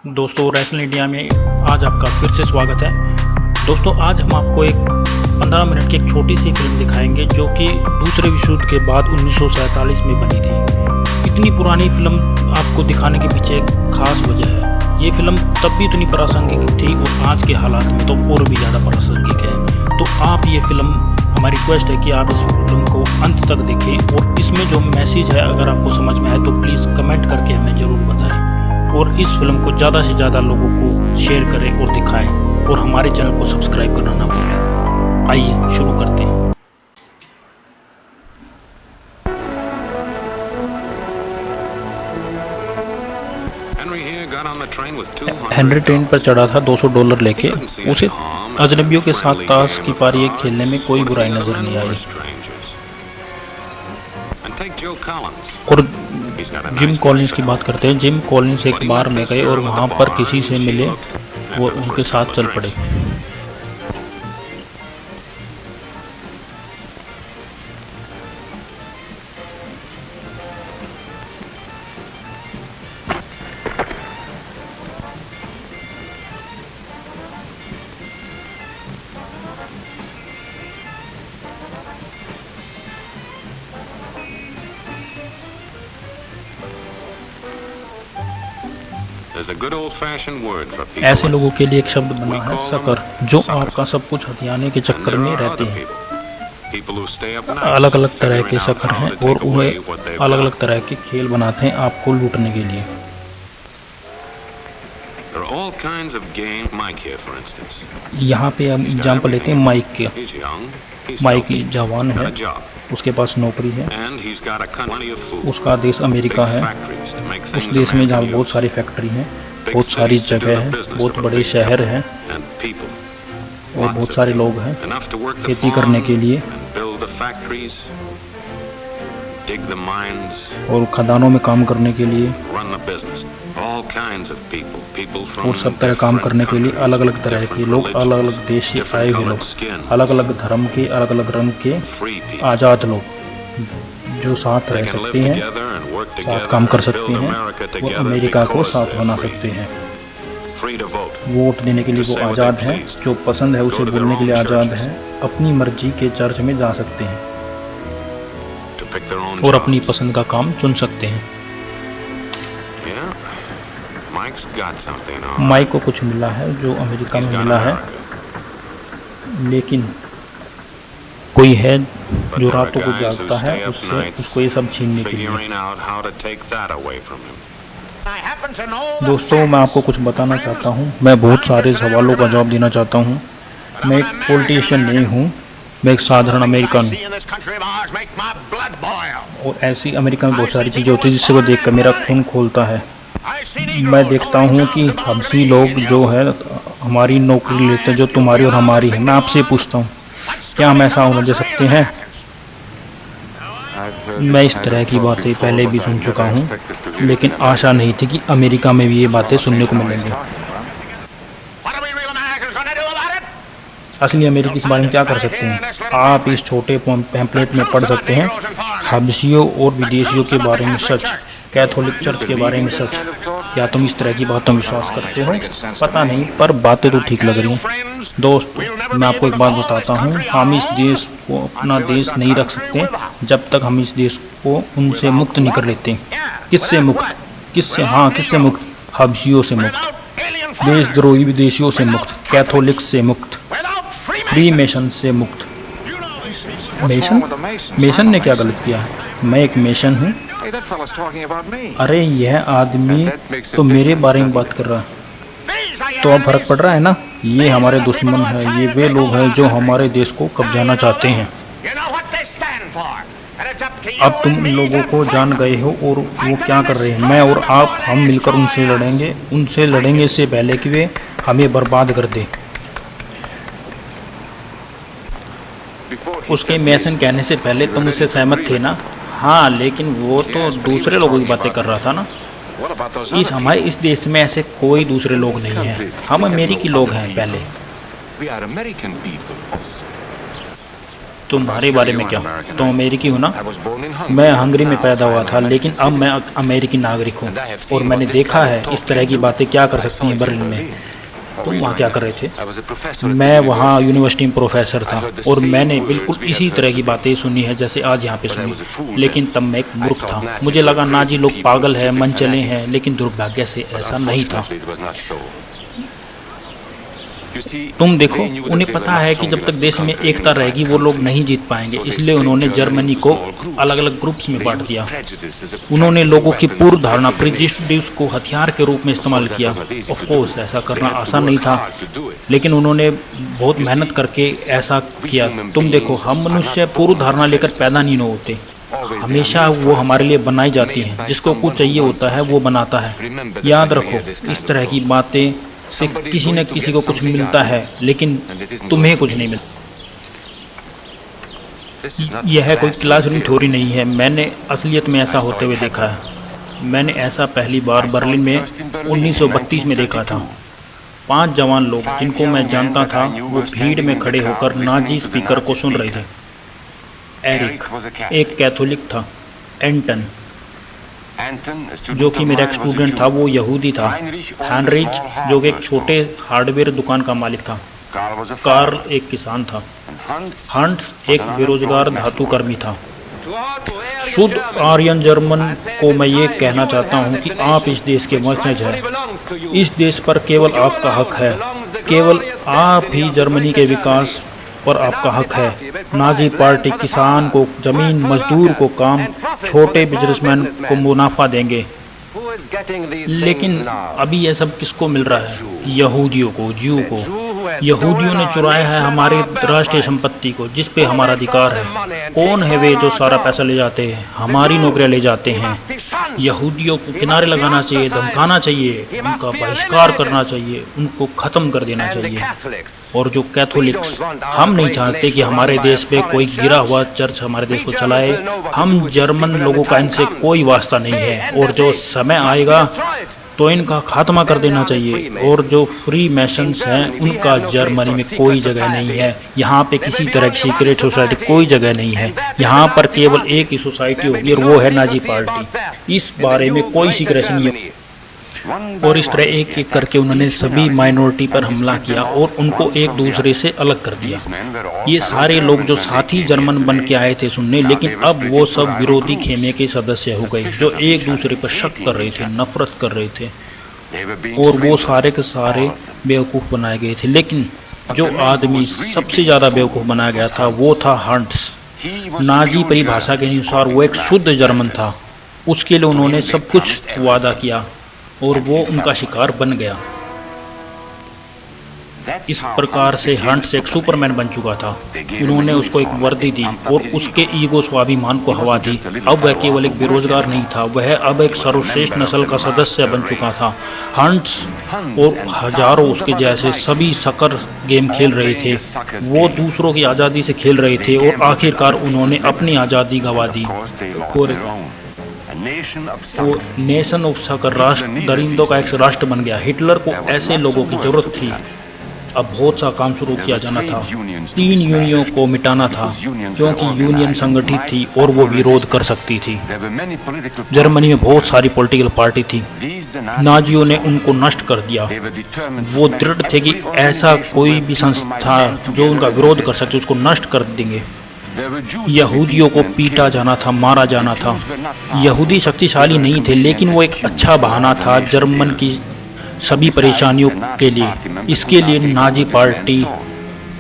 दोस्तों, wrestle India में आज आपका फिर से स्वागत है। दोस्तों, आज हम आपको एक 15 मिनट की एक छोटी सी फिल्म दिखाएंगे जो कि दूसरे विश्व युद्ध के बाद 1947 में बनी थी। इतनी पुरानी फिल्म आपको दिखाने के पीछे एक खास वजह है। ये फिल्म तब भी इतनी प्रासंगिक थी और आज के हालात में तो और भी ज़्यादा प्रासंगिक है। तो आप ये फिल्म, हमारी रिक्वेस्ट है कि आप इस फिल्म को अंत तक देखें और इसमें जो मैसेज है अगर आपको समझ में आए तो प्लीज़ कमेंट करके हमें ज़रूर बताएं और इस फिल्म को ज़्यादा से ज़्यादा लोगों को शेयर करें और दिखाएं और हमारे चैनल को सब्सक्राइब करना ना भूलें। आइए शुरू करते हैं। हेनरी ट्रेन पर चढ़ा था $200 लेके। उसे अजनबियों के साथ ताश की पारी खेलने में कोई बुराई नजर नहीं आई। और जिम कॉलिंस की बात करते हैं। जिम कॉलिंस एक बार में गए और वहां पर किसी से मिले, वो उनके साथ चल पड़े। ऐसे लोगों के लिए एक शब्द बना है सकर, जो आपका सब कुछ हथियाने के चक्कर में रहते हैं। अलग अलग तरह के सकर हैं और उन्हें अलग अलग तरह के खेल बनाते हैं आपको लूटने के लिए। यहाँ पे हम एग्जाम्पल लेते हैं माइक के। माइक जवान है, उसके पास नौकरी है, उसका देश अमेरिका है। उस देश में जहाँ बहुत सारी फैक्ट्री हैं, बहुत सारी जगह है, बहुत बड़े शहर हैं और बहुत सारे लोग हैं खेती करने के लिए और खदानों में काम करने के लिए और सब तरह काम करने के लिए अलग अलग तरह के लोग, अलग अलग देश से आए हुए लोग, अलग अलग धर्म के, अलग अलग रंग के आज़ाद लोग जो साथ रह सकते हैं, साथ काम कर सकते हैं और अमेरिका को साथ बना सकते हैं। वोट देने के लिए वो आज़ाद हैं, जो पसंद है उसे बोलने के लिए आज़ाद हैं, अपनी मर्जी के चर्च में जा सकते हैं और अपनी पसंद का काम चुन सकते हैं। माइक को कुछ मिला है जो अमेरिका में मिला है, लेकिन कोई है जो रातों को जागता है उसको ये सब छीनने के लिए। दोस्तों, मैं आपको कुछ बताना चाहता हूँ। मैं बहुत सारे सवालों का जवाब देना चाहता हूँ। मैं एक पॉलिटिशियन नहीं हूँ, मैं एक साधारण अमेरिकन हूँ और ऐसी अमेरिका में बहुत सारी चीज़ें होती हैं जिससे को देख कर मेरा खून खोलता है। मैं देखता हूँ कि हमसी लोग जो है हमारी नौकरी लेते हैं, जो तुम्हारी और हमारी है। मैं आपसे पूछता हूँ, क्या हम ऐसा होने दे सकते हैं? मैं इस तरह की बातें पहले भी सुन चुका हूँ, लेकिन आशा नहीं थी कि अमेरिका में भी ये बातें सुनने को मिलेंगी। असली अमेरिकी इस बारे में क्या कर सकते हैं? आप इस छोटे पैम्पलेट में पढ़ सकते हैं हबशियों और विदेशियों के बारे में सच, कैथोलिक चर्च के बारे में सच। क्या तुम इस तरह की बातों में विश्वास करते हो? पता नहीं, पर बातें तो ठीक लग रही हैं। दोस्त, मैं आपको एक बात बताता हूँ, हम इस देश को अपना देश नहीं रख सकते जब तक हम इस देश को उनसे मुक्त नहीं कर लेते। किससे मुक्त? किससे मुक्त? हबशियों से मुक्त, देशद्रोही विदेशियों से मुक्त, कैथोलिक से मुक्त, फ्री मेसन से मुक्त। मेसन ने क्या गलत किया है? मैं एक मेसन हूँ। अरे यह आदमी तो मेरे बारे में बात कर रहा है। तो अब फर्क पड़ रहा है ना? ये हमारे दुश्मन है, ये वे लोग हैं जो हमारे देश को कब्जाना चाहते हैं। अब तुम इन लोगों को जान गए हो और वो क्या कर रहे हैं। मैं और आप, हम मिलकर उनसे लड़ेंगे इससे पहले कि वे हमें बर्बाद कर दे। उसके मेसन कहने से पहले तुम उससे सहमत थे ना? हाँ, लेकिन वो तो दूसरे लोगों की बातें कर रहा था ना। हमारे इस देश में ऐसे कोई दूसरे लोग नहीं हैं, हम अमेरिकी लोग हैं। पहले तुम्हारे बारे में क्या? तुम अमेरिकी हो ना? मैं हंगरी में पैदा हुआ था, लेकिन अब मैं अमेरिकी नागरिक हूँ और मैंने देखा है इस तरह की बातें क्या कर सकती हैं बर्लिन में। तुम वहाँ क्या कर रहे थे? मैं वहाँ यूनिवर्सिटी में प्रोफेसर था और मैंने बिल्कुल इसी तरह की बातें सुनी है जैसे आज यहाँ पे सुनी, लेकिन तब मैं एक मूर्ख था। मुझे लगा नाजी लोग पागल हैं, मन चले हैं, लेकिन दुर्भाग्य से ऐसा नहीं था। तुम देखो, उन्हें पता है कि जब तक देश में एकता रहेगी वो लोग नहीं जीत पाएंगे, इसलिए उन्होंने जर्मनी को अलग अलग ग्रुप्स में बांट दिया। उन्होंने लोगों की पूर्व धारणा प्रेजुडिस को हथियार के रूप में इस्तेमाल किया। ऑफ कोर्स ऐसा करना आसान नहीं था, लेकिन उन्होंने बहुत मेहनत करके ऐसा किया। तुम देखो, हम मनुष्य पूर्व धारणा लेकर पैदा नहीं होते, हमेशा वो हमारे लिए बनाई जाती हैं। जिसको कुछ चाहिए होता है वो बनाता है। याद रखो, इस तरह की बातें से किसी न किसी को कुछ मिलता है, लेकिन तुम्हें कुछ नहीं मिलता। यह कोई क्लासरूम थ्योरी नहीं है, मैंने असलियत में ऐसा होते हुए देखा है। मैंने ऐसा पहली बार बर्लिन में 1932 में देखा था। 5 जवान लोग जिनको मैं जानता था वो भीड़ में खड़े होकर नाजी स्पीकर को सुन रहे थे। एरिक एक कैथोलिक था, एंटन जो कि मेरा एक स्टूडेंट था वो यहूदी था, हेनरिच जो कि एक छोटे हार्डवेयर दुकान का मालिक था, कार्ल एक किसान था, हंट्स एक बेरोजगार धातु कर्मी था। शुद्ध आर्यन जर्मन को मैं ये कहना चाहता हूँ कि आप इस देश के वंशज हैं। इस देश पर केवल आपका हक है, केवल आप ही जर्मनी के विकास पर आपका हक है। नाजी पार्टी किसान को जमीन, मजदूर को काम, छोटे बिजनेसमैन को मुनाफा देंगे। लेकिन अभी यह सब किसको मिल रहा है? यहूदियों को, ज्यू को। यहूदियों ने चुराया है हमारी राष्ट्रीय संपत्ति को, जिस पे हमारा अधिकार है। कौन है वे जो सारा पैसा ले जाते हैं, हमारी नौकरियां ले जाते हैं? यहूदियों को किनारे लगाना चाहिए, धमकाना चाहिए, उनका बहिष्कार करना चाहिए, उनको खत्म कर देना चाहिए। और जो कैथोलिक्स, हम नहीं चाहते कि हमारे देश पे कोई गिरा हुआ चर्च हमारे देश को चलाए। हम जर्मन लोगों का इनसे कोई वास्ता नहीं है, और जो समय आएगा तो इनका खात्मा कर देना चाहिए। और जो फ्री मैसन्स हैं उनका जर्मनी में कोई जगह नहीं है। यहाँ पे किसी तरह की सीक्रेट सोसाइटी कोई जगह नहीं है। यहाँ पर केवल एक ही सोसाइटी होगी और वो है नाजी पार्टी। इस बारे में कोई सीक्रेसी नहीं है। और इस तरह एक एक करके उन्होंने सभी माइनॉरिटी पर हमला किया और उनको एक दूसरे से अलग कर दिया। ये सारे लोग जो साथी जर्मन बन के आए थे सुनने, लेकिन अब वो सब विरोधी खेमे के सदस्य हो गए जो एक दूसरे पर शक कर रहे थे, नफरत कर रहे थे, और वो सारे के सारे बेवकूफ़ बनाए गए थे। लेकिन जो आदमी सबसे ज़्यादा बेवकूफ़ बनाया गया था वो था हंट्स। नाजी परिभाषा के अनुसार वो एक शुद्ध जर्मन था। उसके लिए उन्होंने सब कुछ वादा किया और वो उनका शिकार बन गया। इस प्रकार से हंट्स एक सुपरमैन बन चुका था। उन्होंने उसको एक वर्दी दी और उसके ईगो स्वाभिमान को हवा दी। अब वह केवल एक बेरोजगार नहीं था, वह अब एक सर्वश्रेष्ठ नस्ल का सदस्य बन चुका था। हंट्स और हजारों उसके जैसे सभी सकर गेम खेल रहे थे। वो दूसरों की आज़ादी से खेल रहे थे और आखिरकार उन्होंने अपनी आज़ादी गंवा दी। और नेशन ऑफ सकर, राष्ट्र दरिंदों का एक राष्ट्र बन गया। हिटलर को ऐसे लोगों की जरूरत थी। अब बहुत सा काम शुरू किया जाना था। 3 यूनियनों को मिटाना था, क्योंकि यूनियन संगठित थी और वो विरोध कर सकती थी। जर्मनी में बहुत सारी पॉलिटिकल पार्टी थी। नाजियों ने उनको नष्ट कर दिया। वो दृढ़ थे कि ऐसा कोई भी संस्था जो उनका विरोध कर सकते उसको नष्ट कर देंगे। यहूदियों को पीटा जाना था, मारा जाना था। यहूदी शक्तिशाली नहीं थे, लेकिन वो एक अच्छा बहाना था जर्मन की सभी परेशानियों के लिए। इसके लिए नाजी पार्टी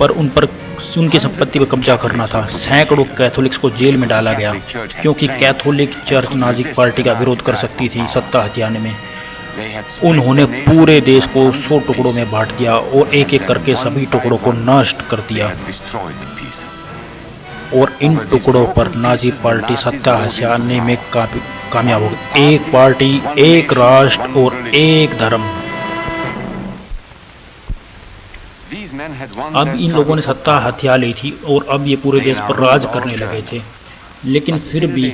पर उनकी संपत्ति पर कब्जा करना था। सैकड़ों कैथोलिक्स को जेल में डाला गया, क्योंकि कैथोलिक चर्च नाजी पार्टी का विरोध कर सकती थी सत्ता हथियाने में। उन्होंने पूरे देश को 100 टुकड़ों में बांट दिया और एक एक करके सभी टुकड़ों को नष्ट कर दिया। और इन टुकड़ों पर नाजी पार्टी सत्ता हथियाने में कामयाब हो गई। एक पार्टी, एक राष्ट्र और एक धर्म। अब इन लोगों ने सत्ता हथिया ली थी और अब ये पूरे देश पर राज करने लगे थे। लेकिन फिर भी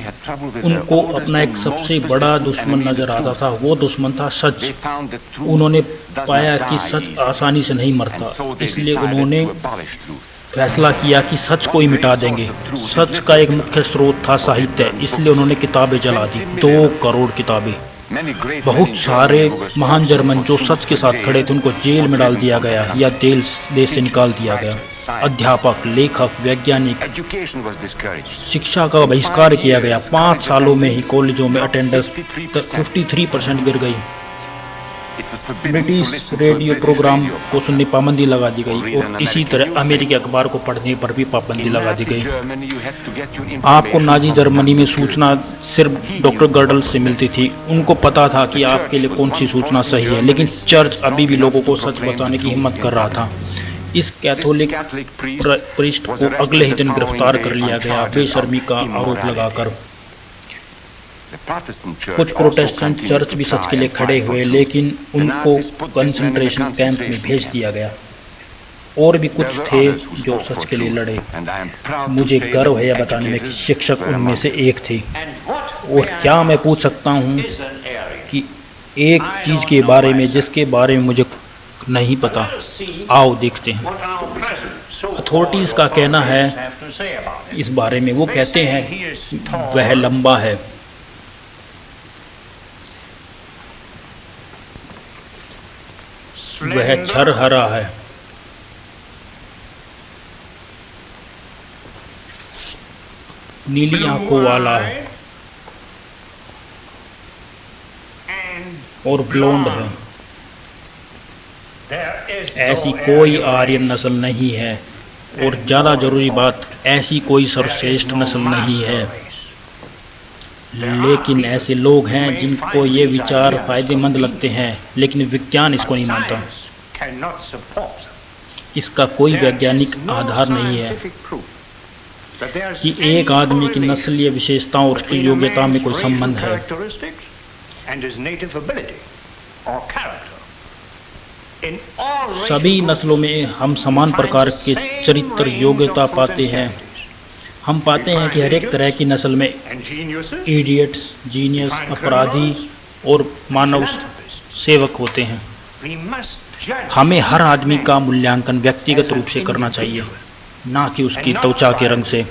उनको अपना एक सबसे बड़ा दुश्मन नजर आता था। वो दुश्मन था सच। उन्होंने पाया कि सच आसानी से नहीं मरता, इसलिए उन्होंने फैसला किया कि सच को ही मिटा देंगे। सच का एक मुख्य स्रोत था साहित्य, इसलिए उन्होंने किताबें जला दी, 2 करोड़ किताबें। बहुत सारे महान जर्मन जो सच के साथ खड़े थे उनको जेल में डाल दिया गया या देश से निकाल दिया गया। अध्यापक, लेखक, वैज्ञानिक, शिक्षा का बहिष्कार किया गया। 5 सालों में ही कॉलेजों में अटेंडेंस 53% गिर गई। ब्रिटिश रेडियो प्रोग्राम को सुनने पाबंदी लगा दी गई और इसी तरह अमेरिकी अखबार को पढ़ने पर भी पाबंदी लगा दी गई। आपको नाजी जर्मनी में सूचना सिर्फ डॉक्टर गर्डल से मिलती थी। उनको पता था कि आपके लिए कौन सी सूचना सही है, लेकिन चर्च अभी भी लोगों को सच बताने की हिम्मत कर रहा था। इस कैथोलिक प्रीस्ट को अगले ही दिन गिरफ्तार कर लिया गया बेशर्मी का आरोप लगाकर। कुछ प्रोटेस्टेंट चर्च भी सच के लिए खड़े हुए, लेकिन उनको कंसंट्रेशन कैंप में भेज दिया गया। और भी कुछ थे जो सच के लिए लड़े। मुझे गर्व है यह बताने में कि शिक्षक उनमें से एक थे। और क्या मैं पूछ सकता हूँ कि एक चीज के बारे में जिसके बारे में मुझे नहीं पता। आओ देखते हैं। अथॉरिटीज का कहना है इस बारे में, वो कहते हैं वह लंबा है, वह छरहरा है, नीली आंखों वाला है और ब्लोंड है। ऐसी कोई आर्यन नस्ल नहीं है और ज्यादा जरूरी बात, ऐसी कोई सर्वश्रेष्ठ नस्ल नहीं है। लेकिन ऐसे लोग हैं जिनको ये विचार फायदेमंद लगते हैं, लेकिन विज्ञान इसको नहीं मानता। इसका कोई वैज्ञानिक आधार नहीं है कि एक आदमी की नस्लीय विशेषताओं और उसकी योग्यता में कोई संबंध है। सभी नस्लों में हम समान प्रकार के चरित्र योग्यता पाते हैं। हम पाते हैं कि हर एक तरह की नस्ल में इडियट्स, जीनियस, अपराधी और मानव सेवक होते हैं। हमें हर आदमी का मूल्यांकन व्यक्तिगत रूप से करना चाहिए, ना कि उसकी त्वचा के रंग से,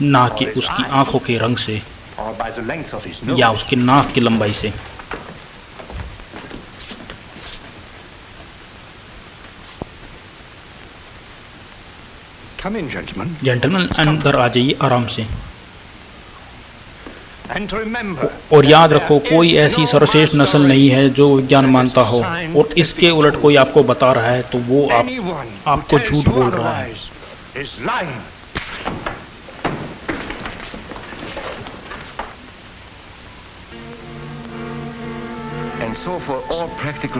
ना कि उसकी आंखों के रंग से या उसके नाक की लंबाई से। जेंटलमैन, अंदर आ जाइए आराम से। और याद रखो, कोई ऐसी सर्वश्रेष्ठ नस्ल नहीं है जो विज्ञान मानता हो, और इसके उलट कोई आपको बता रहा है तो वो आपको झूठ बोल रहा है।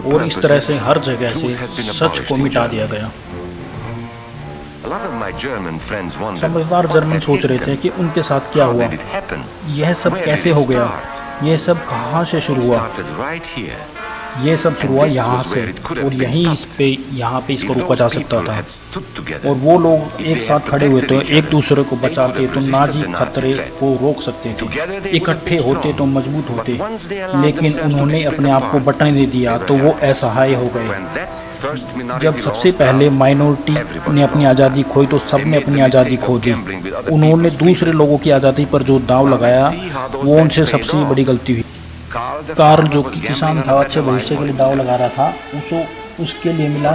और इस तरह से हर जगह से सच को मिटा दिया गया। समझदार जर्मन सोच रहे थे कि उनके साथ क्या हुआ, यह सब कैसे हो गया, यह सब कहाँ से शुरू हुआ। यह सब शुरू हुआ यहाँ से, और यहाँ पे इसको रोका जा सकता था। और वो लोग एक साथ खड़े हुए तो एक दूसरे को बचाते तो नाजी खतरे को रोक सकते थे। इकट्ठे होते तो मजबूत होते, लेकिन उन्होंने अपने आप को बटने दे दिया तो वो असहाय हो गए। जब सबसे पहले माइनॉरिटी ने अपनी आज़ादी खोई तो सबने अपनी आज़ादी खो दी। उन्होंने दूसरे लोगों की आज़ादी पर जो दांव लगाया वो उनसे सबसे बड़ी गलती हुई। कार्ल जो कि किसान था, अच्छे भविष्य के लिए दांव लगा रहा था, उसके लिए मिला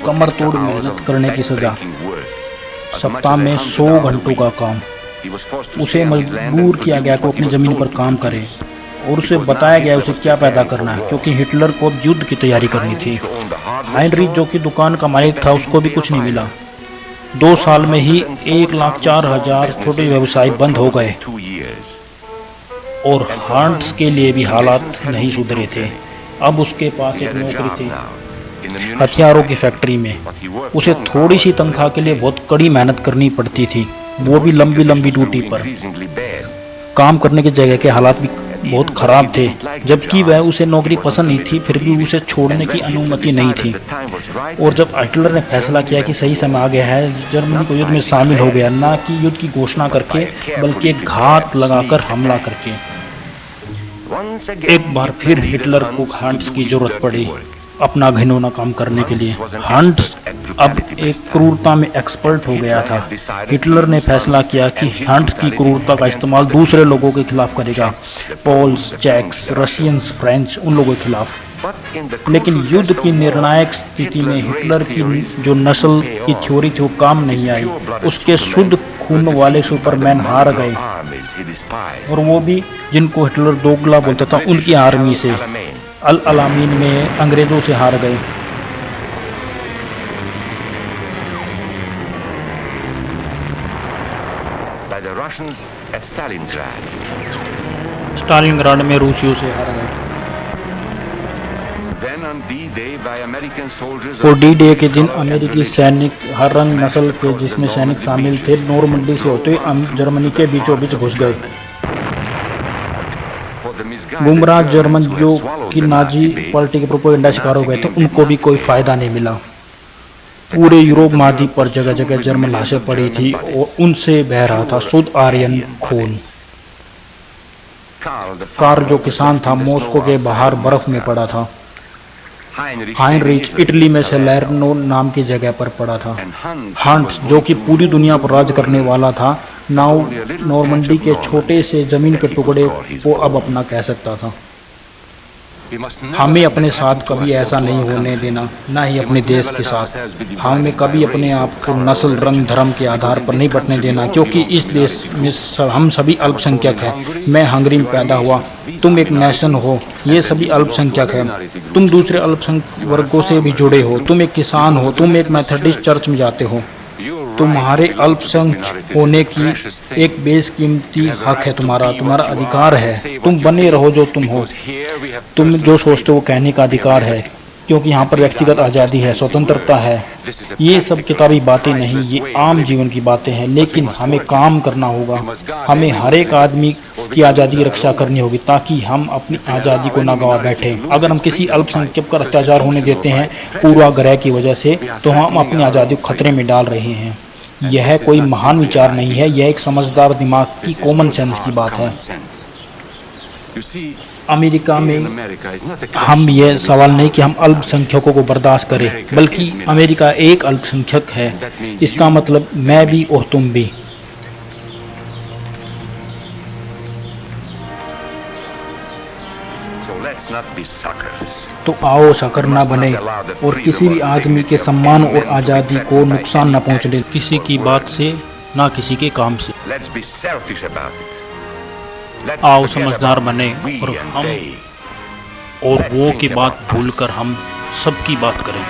कमर तोड़ मेहनत करने की सजा। सप्ताह में 100 घंटों का काम। उसे मजबूर किया गया कि वो अपनी जमीन पर काम करे, और उसे बताया गया उसे क्या पैदा करना है, क्योंकि हिटलर को युद्ध की तैयारी करनी थी। हाइनरिच जो कि दुकान का मालिक था, उसको भी कुछ नहीं मिला। 2 साल में ही 1,04,000 छोटे व्यवसाय बंद हो गए, और हांट्स के लिए भी हालात नहीं सुधरे थे। अब उसके पास एक नौकरी थी हथियारों की फैक्ट्री में। उसे थोड़ी सी तनख्वाह के लिए बहुत कड़ी मेहनत करनी पड़ती थी, वो भी लंबी लंबी ड्यूटी पर। काम करने की जगह के हालात भी बहुत खराब थे, जबकि वह उसे नौकरी पसंद नहीं थी, फिर भी उसे छोड़ने की अनुमति नहीं थी। और जब हिटलर ने फैसला किया कि सही समय आ गया है, जर्मनी को युद्ध में शामिल हो गया, ना कि युद्ध की घोषणा करके बल्कि घात लगाकर हमला करके। एक बार फिर हिटलर को हांट्स की जरूरत पड़ी। अपना घिनौना काम करने के लिए। हंट्स अब एक क्रूरता में एक्सपर्ट हो गया था। हिटलर ने फैसला किया कि हंट्स की क्रूरता का इस्तेमाल दूसरे लोगों के खिलाफ करेगा, पोल्स, चेक्स, रशियंस, फ्रेंच, उन लोगों के खिलाफ। लेकिन युद्ध की निर्णायक स्थिति में हिटलर की जो नस्ल की थ्योरी थी वो काम नहीं आई। उसके शुद्ध खून वाले सुपरमैन हार गए, और वो भी जिनको हिटलर दोगला बोलता था, उनकी आर्मी से, अल अलामीन में अंग्रेजों से हार गए। स्टालिनग्राड में रूसियों से हार गए। और डी डे के दिन अमेरिकी सैनिक, हर रंग नस्ल के जिसमें सैनिक शामिल थे, नॉर्मंडी से होते हुए जर्मनी के बीचों बीच घुस गए। गुमराह जर्मन जो कि नाजी पार्टी के प्रोपेगेंडा शिकार हो गए थे, उनको भी कोई फायदा नहीं मिला। पूरे यूरोप महाद्वीप पर जगह जगह जर्मन लाशें पड़ी थी और उनसे बह रहा था शुद्ध आर्यन खून। कार्ल जो किसान था, मॉस्को के बाहर बर्फ में पड़ा था। हाइनरिच इटली में सैलर्नो नाम की जगह पर पड़ा था। हंट्स जो कि पूरी दुनिया पर राज करने वाला था, नॉर्मंडी के छोटे से जमीन के टुकड़े को अब अपना कह सकता था। हमें अपने साथ कभी ऐसा नहीं होने देना, न ही अपने देश के साथ। हमें कभी अपने आप को नस्ल, रंग, धर्म के आधार पर नहीं बंटने देना, क्योंकि इस देश में हम सभी अल्पसंख्यक हैं। मैं हंगरी में पैदा हुआ, तुम एक नेशन हो, ये सभी अल्पसंख्यक हैं। तुम दूसरे अल्पसंख्यक वर्गों से भी जुड़े हो, तुम एक किसान हो, तुम एक मेथोडिस्ट चर्च में जाते हो। तुम्हारे अल्पसंख्यक होने की एक बेशकीमती हक है, तुम्हारा अधिकार है। तुम बने रहो जो तुम हो, तुम जो सोचते हो वो कहने का अधिकार है, क्योंकि यहाँ पर व्यक्तिगत आज़ादी है, स्वतंत्रता है। ये सब किताबी बातें नहीं, ये आम जीवन की बातें हैं। लेकिन हमें काम करना होगा, हमें हर एक आदमी की आज़ादी की रक्षा करनी होगी, ताकि हम अपनी आज़ादी को ना गवा बैठे। अगर हम किसी अल्पसंख्यक पर अत्याचार होने देते हैं पूर्वाग्रह की वजह से, तो हम अपनी आज़ादी को खतरे में डाल रहे हैं। यह कोई महान विचार नहीं है, यह एक समझदार दिमाग की कॉमन सेंस की बात है। अमेरिका में हम यह सवाल नहीं कि हम अल्पसंख्यकों को बर्दाश्त करें, बल्कि अमेरिका एक अल्पसंख्यक है, इसका मतलब मैं भी और तुम भी। तो आओ शकर ना बने और किसी भी आदमी के सम्मान और आज़ादी को नुकसान न पहुंचने, किसी की बात से ना किसी के काम से। आओ समझदार बने और हम और वो की बात भूलकर हम सबकी बात करें।